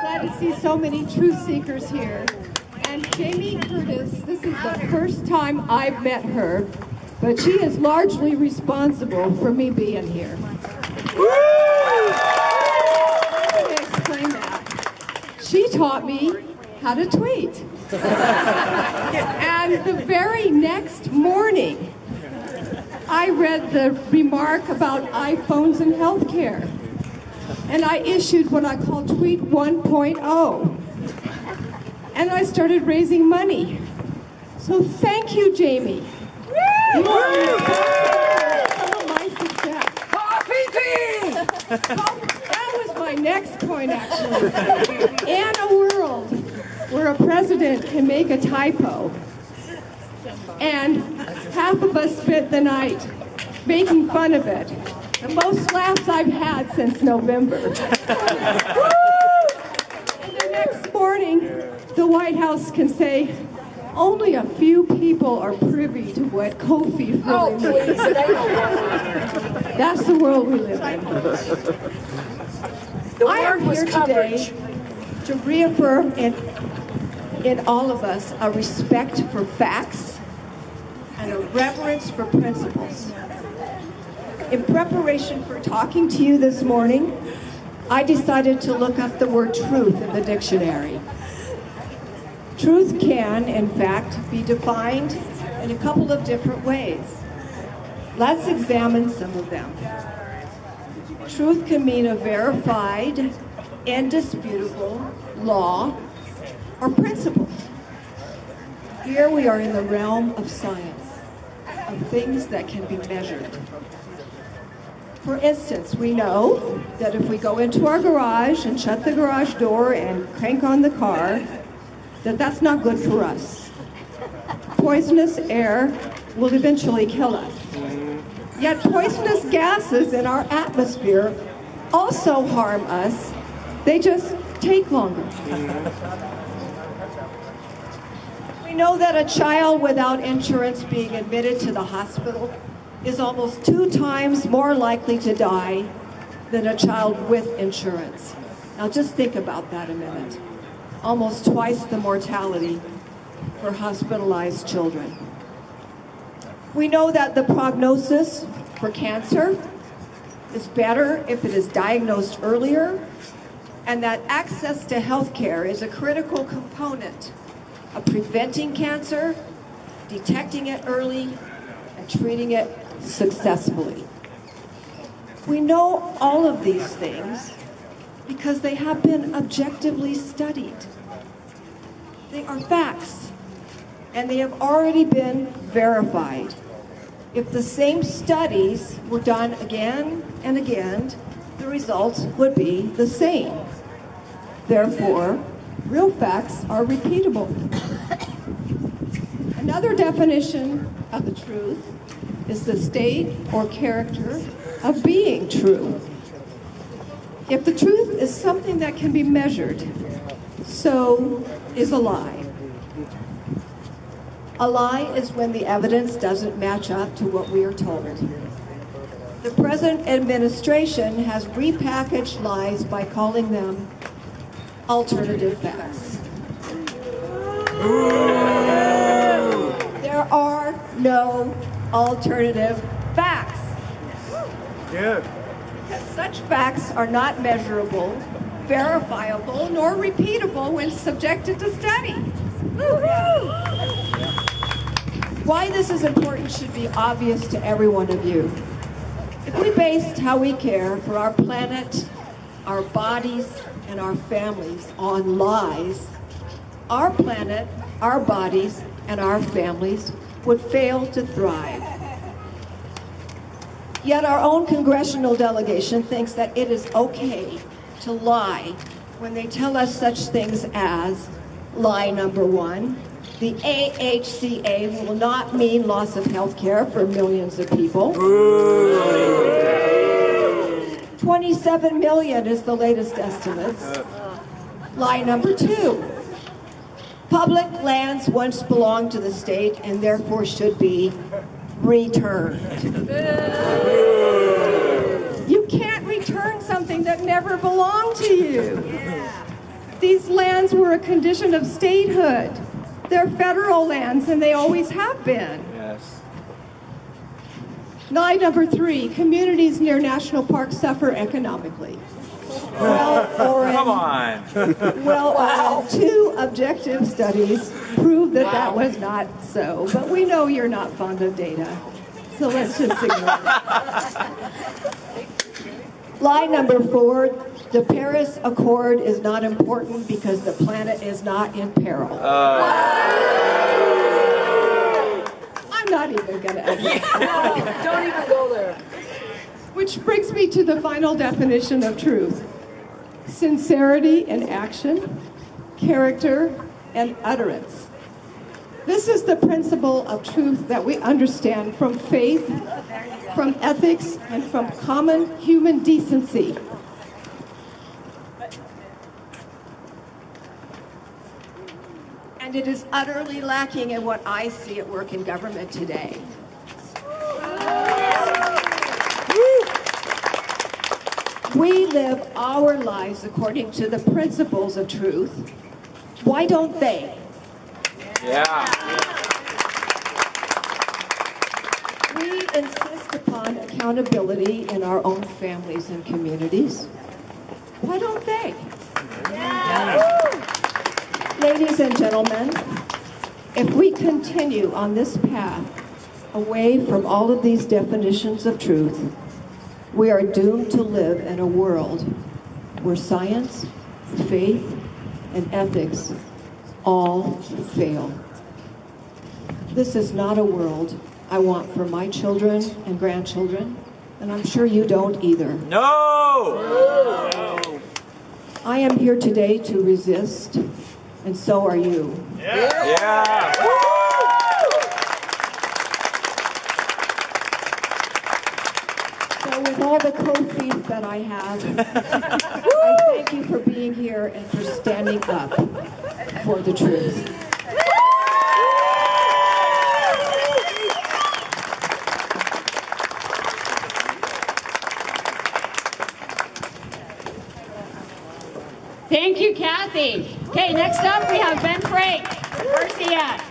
glad to see so many truth seekers here. And Jamie Curtis, this is the first time I've met her, but she is largely responsible for me being here. Let me explain that. She taught me how to tweet. And the very next morning, I read the remark about iPhones and healthcare. And I issued what I call Tweet 1.0. And I started raising money. So thank you, Jamie. You are responsible for my success. Coffee tea! That was my next point, actually. In a world where a president can make a typo, and half of us spent the night making fun of it, the most laughs I've had since November. And the next morning, the White House can say, only a few people are privy to what Kathie really means. That's the world we live in. I am here today to reaffirm in all of us a respect for facts and a reverence for principles. In preparation for talking to you this morning, I decided to look up the word truth in the dictionary. Truth can, in fact, be defined in a couple of different ways. Let's examine some of them. Truth can mean a verified, indisputable law or principle. Here we are in the realm of science, of things that can be measured. For instance, we know that if we go into our garage and shut the garage door and crank on the car, that's not good for us. Poisonous air will eventually kill us. Yet poisonous gases in our atmosphere also harm us. They just take longer. We know that a child without insurance being admitted to the hospital is almost 2 times more likely to die than a child with insurance. Now just think about that a minute. Almost twice the mortality for hospitalized children. We know that the prognosis for cancer is better if it is diagnosed earlier, and that access to health care is a critical component of preventing cancer, detecting it early, and treating it successfully. We know all of these things because they have been objectively studied. They are facts, and they have already been verified. If the same studies were done again and again, the results would be the same. Therefore, real facts are repeatable. Another definition of the truth is the state or character of being true. If the truth is something that can be measured, so is a lie. A lie is when the evidence doesn't match up to what we are told. The present administration has repackaged lies by calling them alternative facts. There are no alternative facts. Good. Because such facts are not measurable, verifiable, nor repeatable when subjected to study. Why this is important should be obvious to every one of you. If we based how we care for our planet, our bodies, and our families on lies, our planet, our bodies, and our families would fail to thrive. Yet our own congressional delegation thinks that it is okay to lie when they tell us such things as lie number 1, the AHCA will not mean loss of health care for millions of people. 27 million is the latest estimates. Lie number 2, public lands once belonged to the state and therefore should be returned. You can't return something that never belonged to you. these lands were a condition of statehood. They're federal lands, and they always have been. Yes. Lie number 3, communities near national parks suffer economically. Come on. Well, 2 objective studies prove that that was not so, but we know you're not fond of data, so let's just ignore it. Lie number 4, the Paris Accord is not important because the planet is not in peril. I'm not even going to admit that. Don't even go there. Which brings me to the final definition of truth. Sincerity in action, character, and utterance. This is the principle of truth that we understand from faith, from ethics, and from common human decency. And it is utterly lacking in what I see at work in government today. We live our lives according to the principles of truth. Why don't they? Yeah. We insist upon accountability in our own families and communities. Why don't they? Ladies and gentlemen, if we continue on this path away from all of these definitions of truth, we are doomed to live in a world where science, faith, and ethics all fail. This is not a world I want for my children and grandchildren, and I'm sure you don't either. No! I am here today to resist, and so are you. Yeah. So with all the co-feet that I have, I thank you for being here and for standing up for the truth. Thank you, Kathie. Okay, next up we have Ben Frank. Where's he at?